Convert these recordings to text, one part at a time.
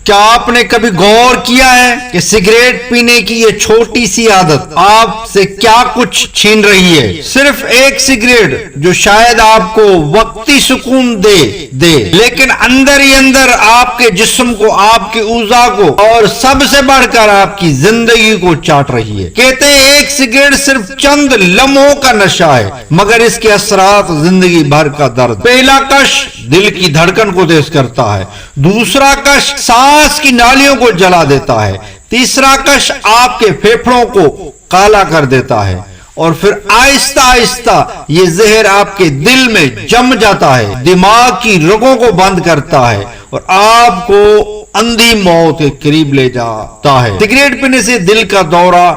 क्या आपने कभी गौर किया है कि सिगरेट पीने की ये छोटी सी आदत आपसे क्या कुछ छीन रही है? सिर्फ एक सिगरेट जो शायद आपको वक्ती सुकून दे लेकिन अंदर ही अंदर आपके जिस्म को, आपकी ऊर्जा को और सबसे बढ़कर आपकी जिंदगी को चाट रही है। कहते हैं एक सिगरेट सिर्फ चंद लम्हों का नशा है, मगर इसके असरात जिंदगी भर का दर्द। पहला कश दिल की धड़कन को तेज करता है, दूसरा कश सांस की नालियों को जला देता है, तीसरा कश आपके फेफड़ों को काला कर देता है और फिर आहिस्ता आहिस्ता ये जहर आपके दिल में जम जाता है, दिमाग की रगों को बंद करता है और आपको अंधी मौत के करीब ले जाता है। सिगरेट पीने से दिल का दौरा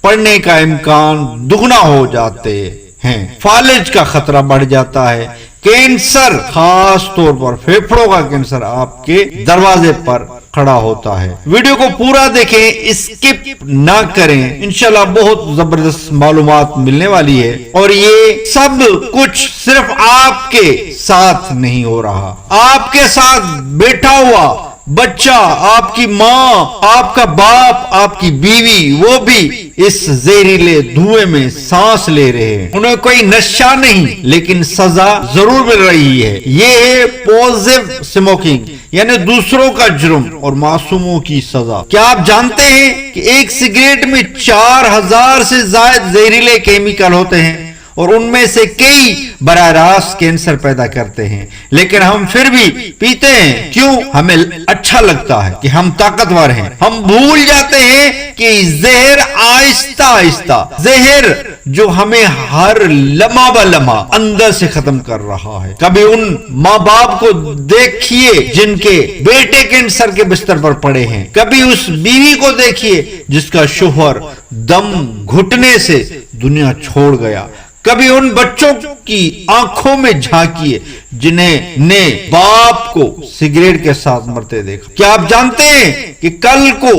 पड़ने का इम्कान दुगना हो जाते हैं, फालिज का खतरा बढ़ जाता है, कैंसर, खास तौर पर फेफड़ों का कैंसर आपके दरवाजे पर खड़ा होता है। वीडियो को पूरा देखें, स्किप ना करें, इंशाल्लाह बहुत जबरदस्त मालूमात मिलने वाली है। और ये सब कुछ सिर्फ आपके साथ नहीं हो रहा, आपके साथ बैठा हुआ बच्चा, आपकी माँ, आपका बाप, आपकी बीवी, वो भी इस जहरीले धुएं में सांस ले रहे हैं। उन्हें कोई नशा नहीं लेकिन सजा जरूर मिल रही है। ये है पॉजिटिव स्मोकिंग, यानी दूसरों का जुर्म और मासूमों की सजा। क्या आप जानते हैं कि एक सिगरेट में 4000 से ज्यादा जहरीले केमिकल होते हैं और उनमें से कई बराह रास्त कैंसर पैदा करते हैं, लेकिन हम फिर भी पीते हैं। क्यों? हमें अच्छा लगता है कि हम ताकतवर हैं। हम भूल जाते हैं कि जहर आहिस्ता आहिस्ता, जहर जो हमें हर लम्हा ब लम्हा अंदर से खत्म कर रहा है। कभी उन माँ बाप को देखिए जिनके बेटे कैंसर के बिस्तर पर पड़े हैं, कभी उस बीवी को देखिए जिसका शोहर दम घुटने से दुनिया छोड़ गया, कभी उन बच्चों की आंखों में झांकिए जिन्हें ने बाप को सिगरेट के साथ मरते देखा। क्या आप जानते हैं कि कल को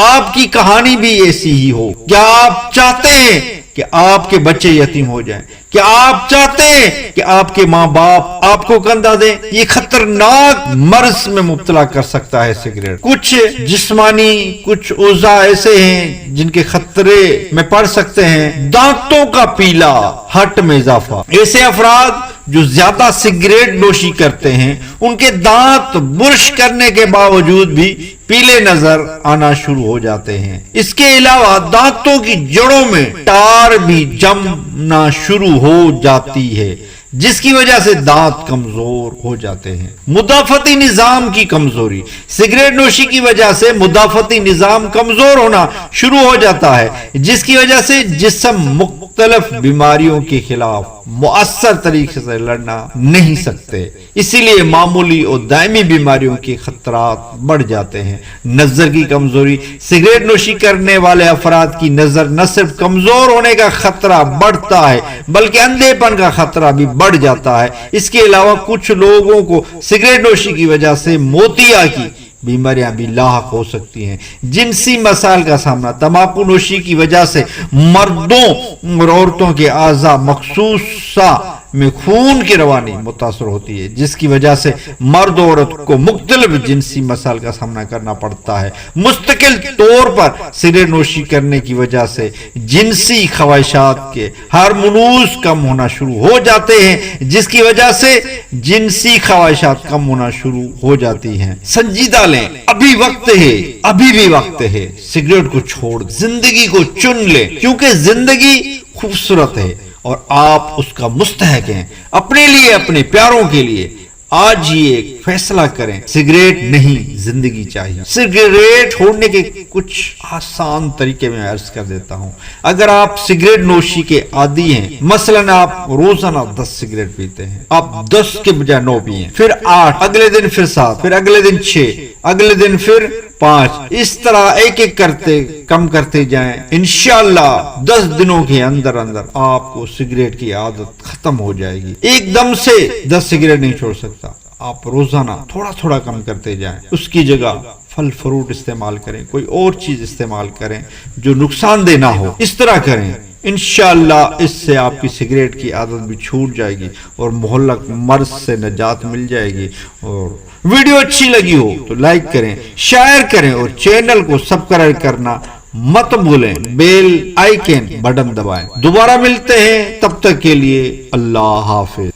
आपकी कहानी भी ऐसी ही हो? क्या आप चाहते हैं कि आपके बच्चे यतीम हो जाएं? क्या आप चाहते हैं कि आपके माँ बाप आपको कंधा दें? ये खतरनाक मर्ज में मुब्तला कर सकता है सिगरेट। कुछ जिस्मानी, कुछ औजा ऐसे हैं जिनके खतरे में पड़ सकते हैं। दांतों का पीला, हट में इजाफा। ऐसे अफराद जो ज्यादा सिगरेट नोशी करते हैं, उनके दांत बुर्श करने के बावजूद भी पीले नजर आना शुरू हो जाते हैं। इसके अलावा दांतों की जड़ों में टार भी जमना शुरू हो जाती है, जिसकी वजह से दांत कमजोर हो जाते हैं। मुदाफती निजाम की कमजोरी, सिगरेट नोशी की वजह से मुदाफती निजाम कमजोर होना शुरू हो जाता है, जिसकी वजह से जिस्म मुख्तलिफ बीमारियों के खिलाफ मुअस्सर तरीके से लड़ना नहीं सकते। इसीलिए मामूली और दायमी बीमारियों के खतरात बढ़ जाते हैं। नजर की कमजोरी, सिगरेट नोशी करने वाले अफराद की नजर न सिर्फ कमजोर होने का खतरा बढ़ता है बल्कि अंधेपन का खतरा भी बढ़ जाता है। इसके अलावा कुछ लोगों को सिगरेट नोशी की वजह से मोतिया की बीमारियां भी लाहक हो सकती हैं। जिनसी मसाइल का सामना, तंबाकू नोशी की वजह से मर्दों और औरतों के आज़ा मखसूसा में खून की रवानी मुतासर होती है, जिसकी वजह से मर्द और औरत को मुख्तलिफ जिनसी मसाइल का सामना करना पड़ता है। मुस्तकिल तौर पर सिगरेट नोशी करने की वजह से जिनसी ख्वाहिशात के हार्मोन्स कम होना शुरू हो जाते हैं, जिसकी वजह से जिनसी ख्वाहिशात कम होना शुरू हो जाती हैं। संजीदा लें, अभी वक्त है, अभी भी वक्त है। सिगरेट को छोड़ जिंदगी को चुन लें, क्योंकि जिंदगी खूबसूरत है और आप उसका मुस्तहक हैं। अपने लिए, अपने प्यारों के लिए आज ही एक फैसला करें, सिगरेट नहीं जिंदगी चाहिए। सिगरेट छोड़ने के कुछ आसान तरीके मैं अर्ज कर देता हूं। अगर आप सिगरेट नोशी के आदी हैं, मसलन आप रोजाना 10 सिगरेट पीते हैं, आप 10 के बजाय 9 पिए, फिर 8, अगले दिन फिर 7, फिर अगले दिन 6, अगले दिन फिर 5, इस तरह एक एक करते कम करते जाएं। इंशाअल्लाह 10 दिनों के अंदर अंदर आपको सिगरेट की आदत खत्म हो जाएगी। एकदम से 10 सिगरेट नहीं छोड़ सकता, आप रोजाना थोड़ा थोड़ा कम करते जाएं। उसकी जगह फल फ्रूट इस्तेमाल करें, कोई और चीज इस्तेमाल करें जो नुकसानदेह ना हो। इस तरह करें انشاءاللہ اس سے آپ کی سگریٹ کی عادت بھی چھوٹ جائے گی اور مہلک مرض سے نجات مل جائے گی۔ اور ویڈیو اچھی لگی ہو تو لائک کریں، شیئر کریں اور چینل کو سبسکرائب کرنا مت بھولیں، بیل آئیکن بٹن دبائیں۔ دوبارہ ملتے ہیں، تب تک کے لیے اللہ حافظ۔